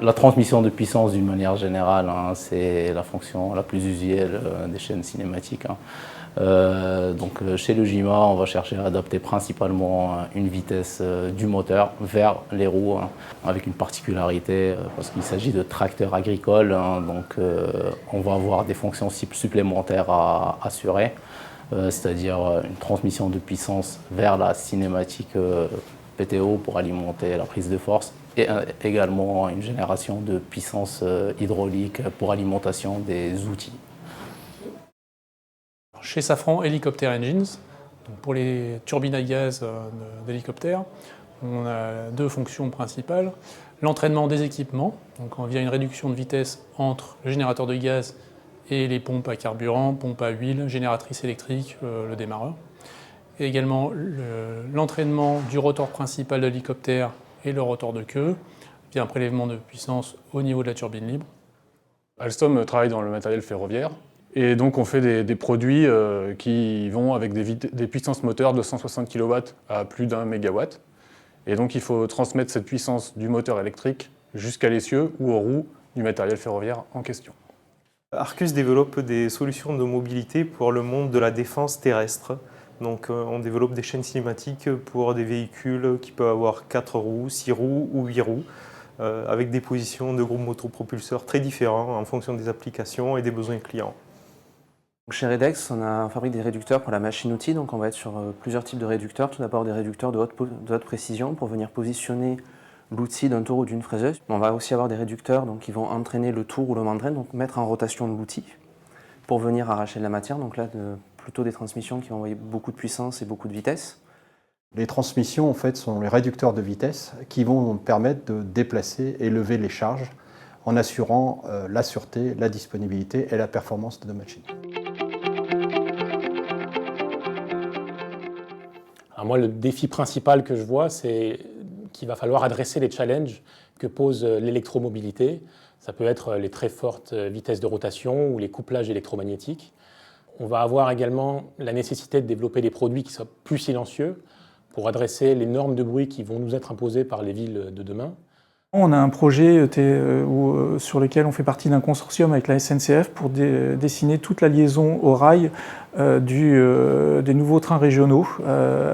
La transmission de puissance d'une manière générale, hein, c'est la fonction la plus usuelle des chaînes cinématiques. Hein. Chez le JIMA, on va chercher à adapter principalement une vitesse du moteur vers les roues, hein, avec une particularité parce qu'il s'agit de tracteurs agricoles. Hein, on va avoir des fonctions supplémentaires à assurer, c'est-à-dire une transmission de puissance vers la cinématique PTO pour alimenter la prise de force et également une génération de puissance hydraulique pour alimentation des outils. Chez Safran Helicopter Engines, donc pour les turbines à gaz d'hélicoptères, on a deux fonctions principales. L'entraînement des équipements, donc via une réduction de vitesse entre le générateur de gaz et les pompes à carburant, pompes à huile, génératrice électrique, le démarreur. Et également l'entraînement du rotor principal de l'hélicoptère et le rotor de queue, via un prélèvement de puissance au niveau de la turbine libre. Alstom travaille dans le matériel ferroviaire, et donc on fait des produits qui vont avec des puissances moteurs de 160 kW à plus d'1 MW. Et donc il faut transmettre cette puissance du moteur électrique jusqu'à l'essieu ou aux roues du matériel ferroviaire en question. Arcus développe des solutions de mobilité pour le monde de la défense terrestre. Donc on développe des chaînes cinématiques pour des véhicules qui peuvent avoir 4 roues, 6 roues ou 8 roues, avec des positions de groupes motopropulseurs très différents en fonction des applications et des besoins clients. Chez Redex, on fabrique des réducteurs pour la machine-outil, donc on va être sur plusieurs types de réducteurs. Tout d'abord des réducteurs de haute précision pour venir positionner l'outil d'un tour ou d'une fraiseuse. On va aussi avoir des réducteurs donc, qui vont entraîner le tour ou le mandrin, donc mettre en rotation l'outil pour venir arracher de la matière. Donc là, plutôt des transmissions qui vont envoyer beaucoup de puissance et beaucoup de vitesse. Les transmissions, en fait, sont les réducteurs de vitesse qui vont permettre de déplacer et lever les charges en assurant la sûreté, la disponibilité et la performance de nos machines. Alors moi, le défi principal que je vois, c'est qu'il va falloir adresser les challenges que pose l'électromobilité. Ça peut être les très fortes vitesses de rotation ou les couplages électromagnétiques. On va avoir également la nécessité de développer des produits qui soient plus silencieux pour adresser les normes de bruit qui vont nous être imposées par les villes de demain. On a un projet sur lequel on fait partie d'un consortium avec la SNCF pour dessiner toute la liaison au rail des nouveaux trains régionaux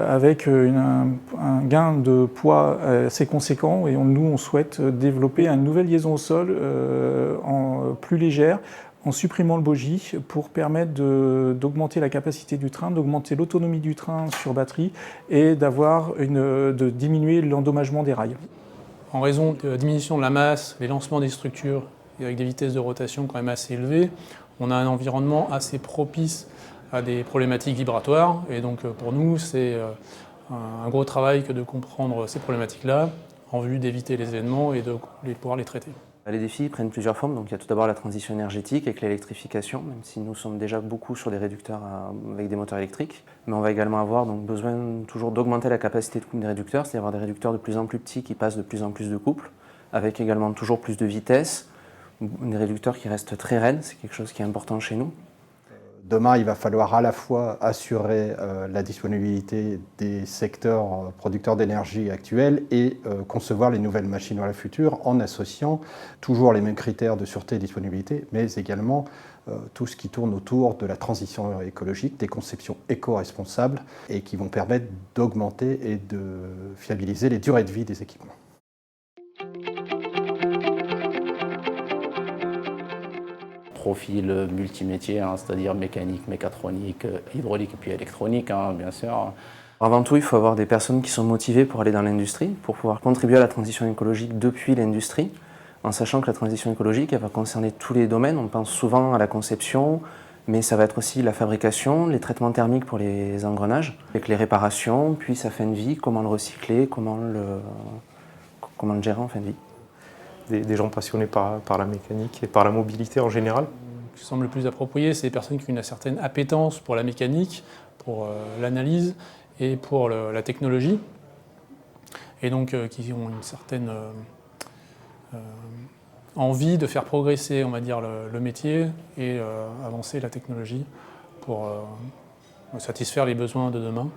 avec un gain de poids assez conséquent. Et nous, on souhaite développer une nouvelle liaison au sol plus légère, en supprimant le bogie pour permettre d'augmenter la capacité du train, d'augmenter l'autonomie du train sur batterie et de diminuer l'endommagement des rails. En raison de la diminution de la masse, les lancements des structures et avec des vitesses de rotation quand même assez élevées, on a un environnement assez propice à des problématiques vibratoires. Et donc pour nous, c'est un gros travail que de comprendre ces problématiques-là en vue d'éviter les événements et de pouvoir les traiter. Les défis prennent plusieurs formes. Donc, il y a tout d'abord la transition énergétique avec l'électrification, même si nous sommes déjà beaucoup sur des réducteurs avec des moteurs électriques. Mais on va également avoir besoin toujours d'augmenter la capacité de couple des réducteurs, c'est-à-dire avoir des réducteurs de plus en plus petits qui passent de plus en plus de couples, avec également toujours plus de vitesse, des réducteurs qui restent très raides, c'est quelque chose qui est important chez nous. Demain, il va falloir à la fois assurer la disponibilité des secteurs producteurs d'énergie actuels et concevoir les nouvelles machines dans le futur en associant toujours les mêmes critères de sûreté et disponibilité, mais également tout ce qui tourne autour de la transition écologique, des conceptions éco-responsables et qui vont permettre d'augmenter et de fiabiliser les durées de vie des équipements. Profil multimétier, hein, c'est-à-dire mécanique, mécatronique, hydraulique et puis électronique, hein, bien sûr. Avant tout, il faut avoir des personnes qui sont motivées pour aller dans l'industrie, pour pouvoir contribuer à la transition écologique depuis l'industrie, en sachant que la transition écologique, elle va concerner tous les domaines. On pense souvent à la conception, mais ça va être aussi la fabrication, les traitements thermiques pour les engrenages, avec les réparations, puis sa fin de vie, comment le recycler, comment le gérer en fin de vie. Des gens passionnés par la mécanique et par la mobilité en général. Ce qui semble le plus approprié, c'est des personnes qui ont une certaine appétence pour la mécanique, pour l'analyse et pour la technologie, et donc qui ont une certaine envie de faire progresser, on va dire, le métier et avancer la technologie pour satisfaire les besoins de demain.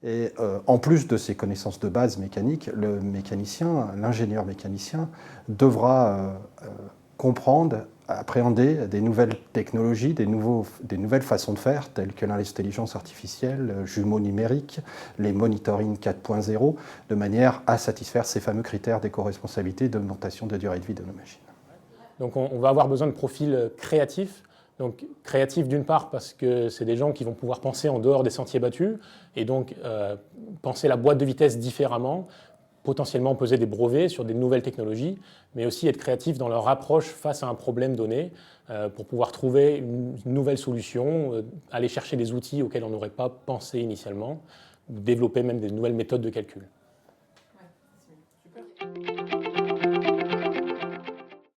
Et en plus de ces connaissances de base mécaniques, le mécanicien, l'ingénieur mécanicien devra comprendre, appréhender des nouvelles technologies, des nouvelles façons de faire, telles que l'intelligence artificielle, jumeaux numériques, les monitoring 4.0, de manière à satisfaire ces fameux critères d'éco-responsabilité d'augmentation de durée de vie de nos machines. Donc on va avoir besoin de profils créatifs. Donc créatifs d'une part parce que c'est des gens qui vont pouvoir penser en dehors des sentiers battus et donc penser la boîte de vitesse différemment, potentiellement poser des brevets sur des nouvelles technologies, mais aussi être créatifs dans leur approche face à un problème donné pour pouvoir trouver une nouvelle solution, aller chercher des outils auxquels on n'aurait pas pensé initialement, ou développer même des nouvelles méthodes de calcul.